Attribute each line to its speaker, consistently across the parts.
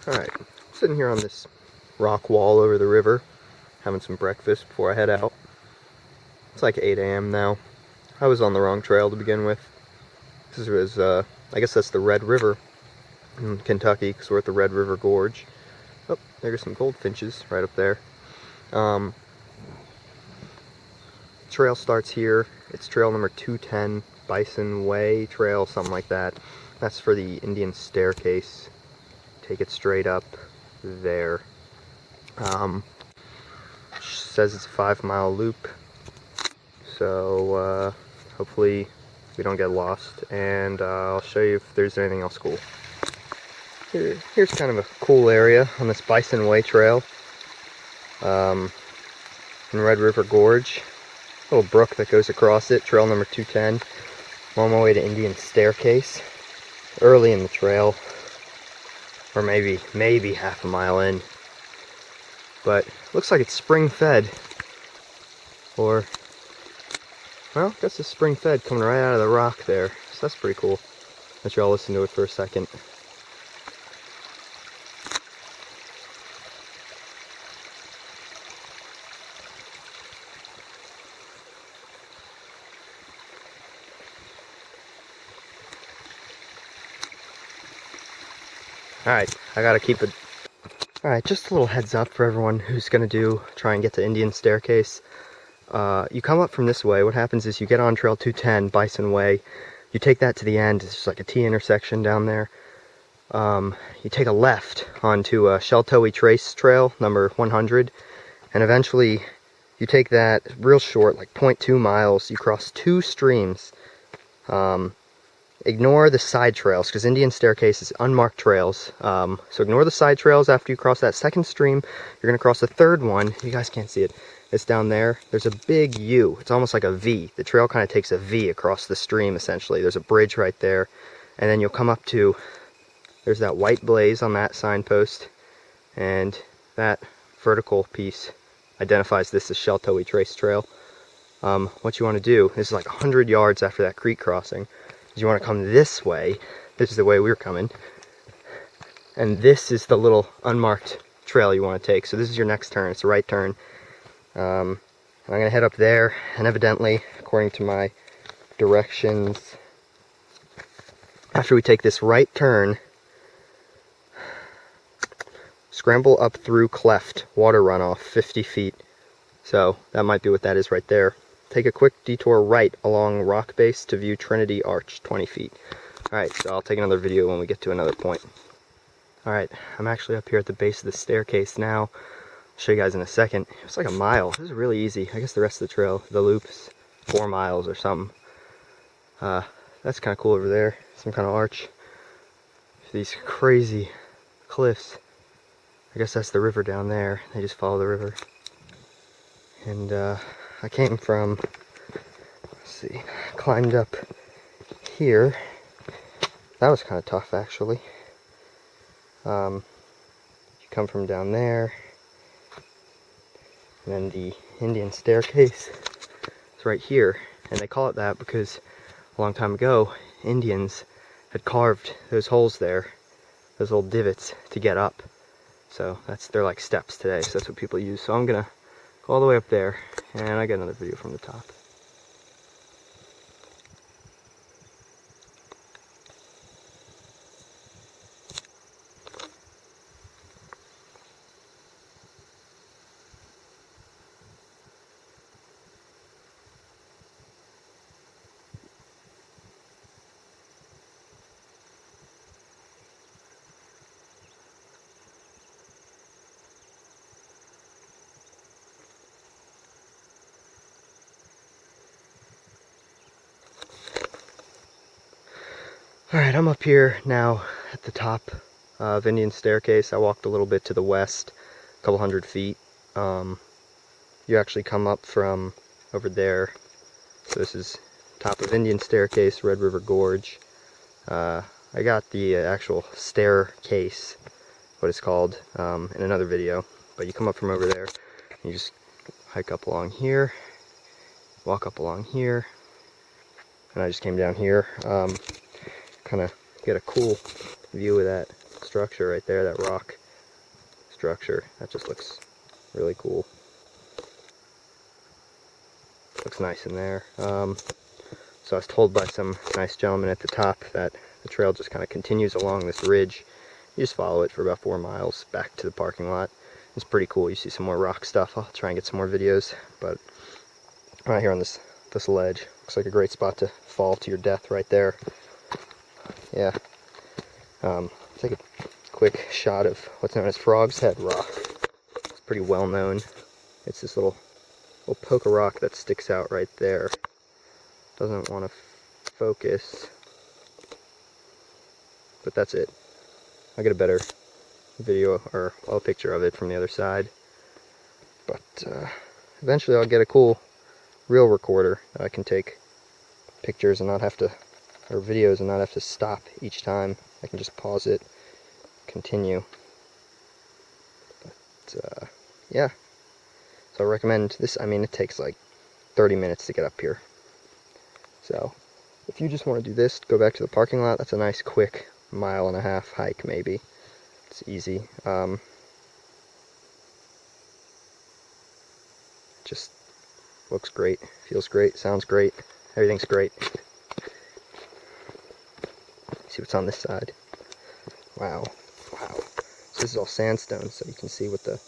Speaker 1: Alright, sitting here on this rock wall over the river, having some breakfast before I head out. It's like 8 a.m. now. I was on the wrong trail to begin with. This was, I guess that's the Red River in Kentucky, because we're at the Red River Gorge. Oh, there's some goldfinches right up there. Trail starts here. It's trail number 210, Bison Way Trail, something like that. That's for the Indian staircase. Take it straight up there. Says it's a 5-mile loop, so hopefully we don't get lost, and I'll show you if there's anything else cool. Here's kind of a cool area on this Bison Way Trail in Red River Gorge. A little brook that goes across it, trail number 210. I'm on my way to Indian Staircase, early in the trail, or maybe half a mile in. But looks like it's spring fed, or, well, I guess it's spring fed coming right out of the rock there, so that's pretty cool. Let y'all listen to it for a second. Alright, I gotta keep it. Alright, just a little heads up for everyone who's gonna try and get to Indian Staircase. You come up from this way. What happens is you get on trail 210, Bison Way. You take that to the end. It's just like a T intersection down there. You take a left onto Sheltoe Trace Trail number 100, and eventually you take that real short, like 0.2 miles. You cross 2 streams. Ignore the side trails, because Indian Staircase is unmarked trails. So ignore the side trails. After you cross that second stream, you're going to cross the third one. You guys can't see it. It's down there. There's a big U. It's almost like a V. The trail kind of takes a V across the stream, essentially. There's a bridge right there. And then you'll come up to, there's that white blaze on that signpost. And that vertical piece identifies this as Sheltoe Trace Trail. What you want to do is like 100 yards after that creek crossing. You want to come this way. This is the way we're coming, and this is the little unmarked trail you want to take. So this is your next turn. It's a right turn. I'm gonna head up there, and evidently, according to my directions, after we take this right turn, scramble up through cleft water runoff 50 feet. So that might be what that is right there. Take a quick detour right along rock base to view Trinity Arch 20 feet. Alright, so I'll take another video when we get to another point. Alright, I'm actually up here at the base of the staircase now. I'll show you guys in a second. It's like a mile. This is really easy. I guess the rest of the trail, the loop's 4 miles or something. That's kind of cool over there. Some kind of arch. These crazy cliffs. I guess that's the river down there. They just follow the river. And I came from, let's see, climbed up here. That was kind of tough, actually. You come from down there, and then the Indian Staircase is right here. And they call it that because a long time ago, Indians had carved those holes there, those little divots, to get up. So they're like steps today, so that's what people use. So I'm gonna go all the way up there, and I got another video from the top. Alright, I'm up here now at the top of Indian Staircase. I walked a little bit to the west, a couple 100 feet. You actually come up from over there. So this is top of Indian Staircase, Red River Gorge. I got the actual staircase, what it's called, in another video. But you come up from over there, you just hike up along here, walk up along here, and I just came down here. Kind of get a cool view of that structure right there, that rock structure. That just looks really cool. Looks nice in there. So I was told by some nice gentleman at the top that the trail just kind of continues along this ridge. You just follow it for about 4 miles back to the parking lot. It's pretty cool. You see some more rock stuff. I'll try and get some more videos, but right here on this ledge, looks like a great spot to fall to your death right there. Yeah. Take a quick shot of what's known as Frog's Head Rock. It's pretty well known. It's this little poke of rock that sticks out right there. Doesn't want to focus, but that's it. I'll get a better video or a picture of it from the other side, but eventually I'll get a cool reel recorder that I can take pictures and not have to, or videos and not have to stop each time. I can just pause it, continue. But yeah, so I recommend this. I mean, it takes like 30 minutes to get up here. So if you just want to do this, go back to the parking lot. That's a nice quick 1.5 mile hike maybe. It's easy. Just looks great, feels great, sounds great, everything's great. See what's on this side. Wow, wow. So this is all sandstone, so you can see what the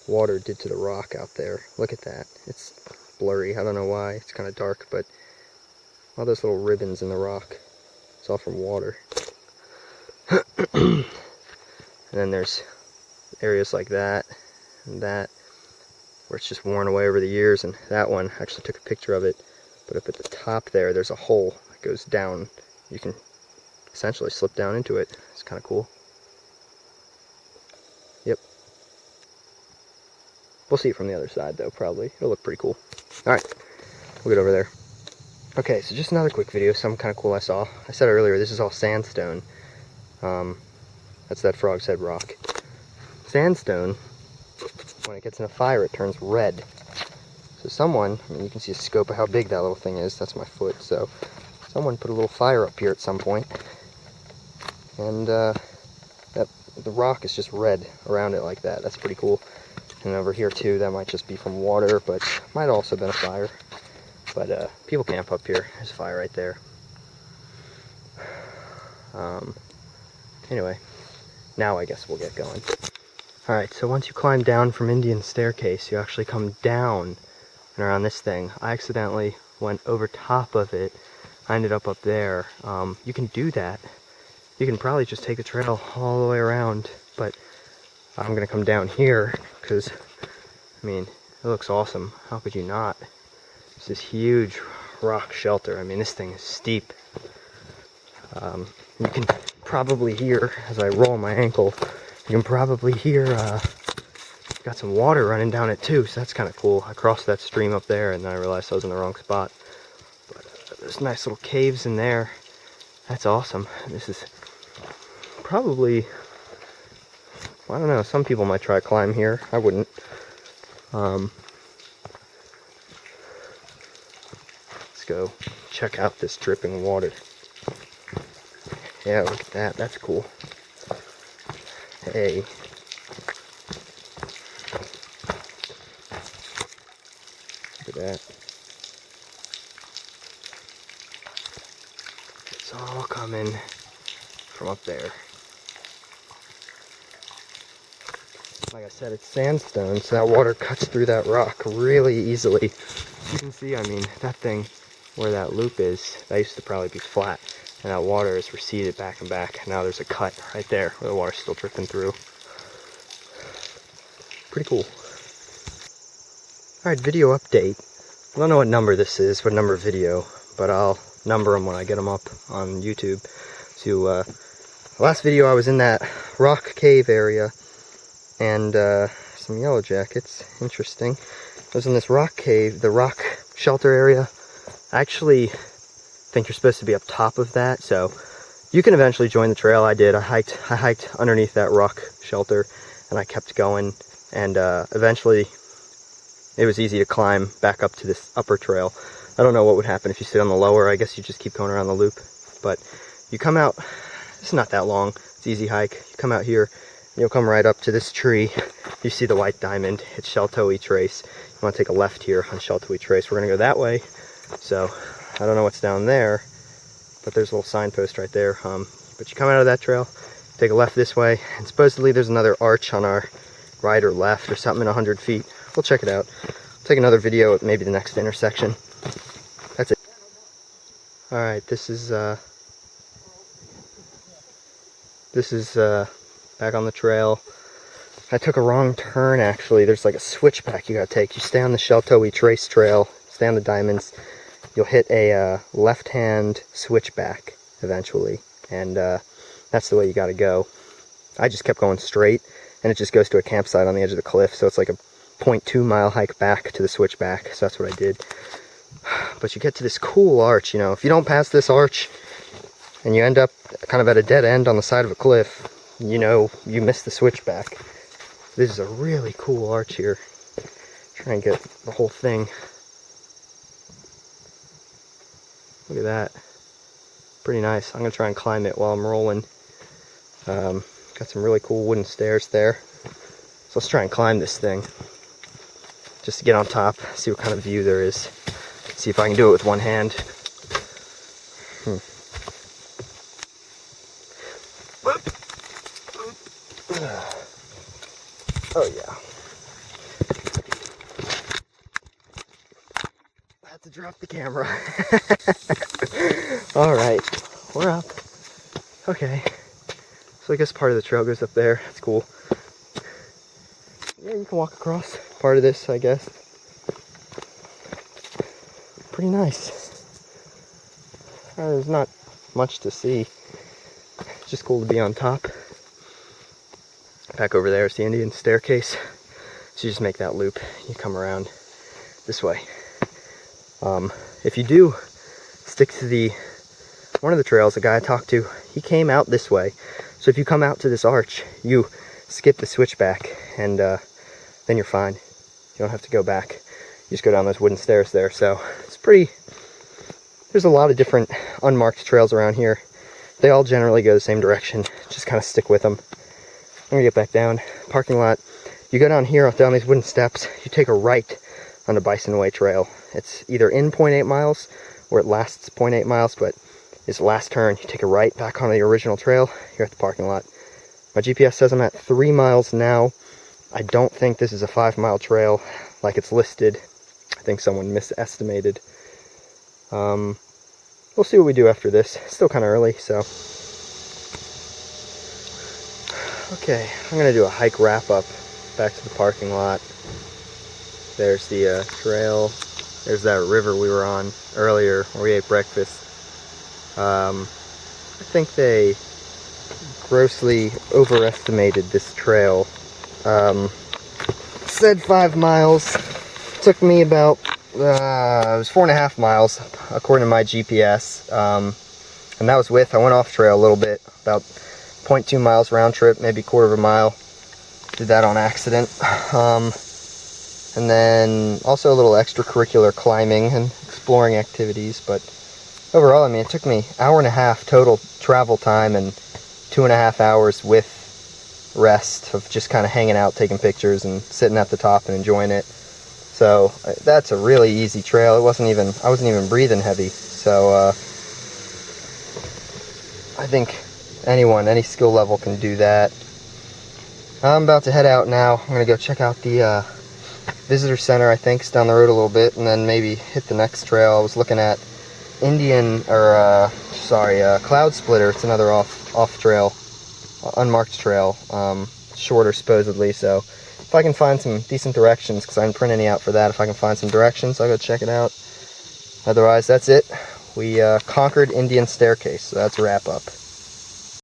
Speaker 1: water did to the rock out there. Look at that. It's blurry. I don't know why. It's kind of dark, but all those little ribbons in the rock, it's all from water. And then there's areas like that and that where it's just worn away over the years, and that one, I actually took a picture of it, but up at the top there's a hole that goes down. You can essentially slip down into it. It's kind of cool. Yep. We'll see it from the other side though, probably. It'll look pretty cool. Alright, we'll get over there. Okay, so just another quick video, something kind of cool I saw. I said earlier, this is all sandstone. That's that Frog's Head rock. Sandstone, when it gets in a fire, it turns red. So someone, I mean, you can see a scope of how big that little thing is. That's my foot. So someone put a little fire up here at some point, and the rock is just red around it like that. That's pretty cool. And over here too, that might just be from water, but might also have been a fire. But people camp up here. There's a fire right there. Anyway, now I guess we'll get going. Alright, so once you climb down from Indian Staircase, you actually come down and around this thing. I accidentally went over top of it. I ended up there. You can do that. You can probably just take the trail all the way around, but I'm going to come down here because, I mean, it looks awesome. How could you not? It's this huge rock shelter. I mean, this thing is steep. You can probably hear, as I roll my ankle, you can probably hear, got some water running down it too, so that's kind of cool. I crossed that stream up there and then I realized I was in the wrong spot. But there's nice little caves in there. That's awesome. This is probably, I don't know, some people might try to climb here. I wouldn't. Let's go check out this dripping water. Yeah, look at that. That's cool. Hey. Look at that. It's all coming from up there. Like I said, it's sandstone, so that water cuts through that rock really easily. You can see, I mean, that thing where that loop is, that used to probably be flat. And that water is receded back and back. Now there's a cut right there where the water's still dripping through. Pretty cool. Alright, video update. I don't know what number this is, what number video, but I'll number them when I get them up on YouTube. So, the last video I was in that rock cave area, and some yellow jackets. Interesting. I was in this rock cave, the rock shelter area. Actually, think you're supposed to be up top of that, so you can eventually join the trail. I did. I hiked underneath that rock shelter, and I kept going, and eventually it was easy to climb back up to this upper trail. I don't know what would happen if you sit on the lower. I guess you just keep going around the loop, but you come out. It's not that long. It's It's easy hike. You come out here, you'll come right up to this tree. You see the white diamond. It's Sheltowee Trace. You want to take a left here on Sheltowee Trace. We're going to go that way. So I don't know what's down there, but there's a little signpost right there. But you come out of that trail, take a left this way, and supposedly there's another arch on our right or left or something in 100 feet. We'll check it out. I'll take another video at maybe the next intersection. That's it. Alright, this is back on the trail. I took a wrong turn actually. There's like a switchback you gotta take. You stay on the Sheltowee Trace Trail, stay on the diamonds, you'll hit a left-hand switchback eventually, and that's the way you gotta go. I just kept going straight, and it just goes to a campsite on the edge of the cliff, so it's like a 0.2 mile hike back to the switchback, so that's what I did. But you get to this cool arch, you know. If you don't pass this arch, and you end up kind of at a dead end on the side of a cliff, you know, you missed the switchback. This is a really cool arch here. Try and get the whole thing. Look at that. Pretty nice. I'm going to try and climb it while I'm rolling. Got some really cool wooden stairs there. So let's try and climb this thing. Just to get on top, see what kind of view there is. See if I can do it with one hand. Oh yeah. I had to drop the camera. Alright, we're up. Okay. So I guess part of the trail goes up there. That's cool. Yeah, you can walk across part of this, I guess. Pretty nice. There's not much to see. It's just cool to be on top. Back over there is the Indian staircase. So you just make that loop. You come around this way. If you do stick to one of the trails, the guy I talked to, he came out this way. So if you come out to this arch, you skip the switchback, and then you're fine. You don't have to go back. You just go down those wooden stairs there. So it's pretty. There's a lot of different unmarked trails around here. They all generally go the same direction. Just kind of stick with them. I'm gonna get back down. Parking lot. You go down here, down these wooden steps. You take a right on the Bison Way Trail. It's either in 0.8 miles or it lasts 0.8 miles, but it's the last turn. You take a right back on the original trail. You're at the parking lot. My GPS says I'm at 3 miles now. I don't think this is a 5-mile trail like it's listed. I think someone misestimated. We'll see what we do after this. It's still kind of early, so. Okay, I'm gonna do a hike wrap up back to the parking lot. There's the trail. There's that river we were on earlier where we ate breakfast. I think they grossly overestimated this trail. Said 5 miles. Took me about, it was 4.5 miles according to my GPS. And that was I went off trail a little bit, about 0.2 miles round trip, maybe 1/4 mile. Did that on accident. And then also a little extracurricular climbing and exploring activities, but overall, I mean, it took me 1.5 hours total travel time and 2.5 hours with rest of just kind of hanging out, taking pictures, and sitting at the top and enjoying it. So that's a really easy trail. I wasn't even breathing heavy. So I think anyone, any skill level can do that. I'm about to head out now. I'm gonna go check out the visitor center. I think it's down the road a little bit, and then maybe hit the next trail. I was looking at Cloud Splitter. It's another off trail, unmarked trail, shorter supposedly. So if I can find some decent directions, because I didn't print any out for that, if I can find some directions, I'll go check it out. Otherwise, that's it. We conquered Indian Staircase, so that's a wrap up.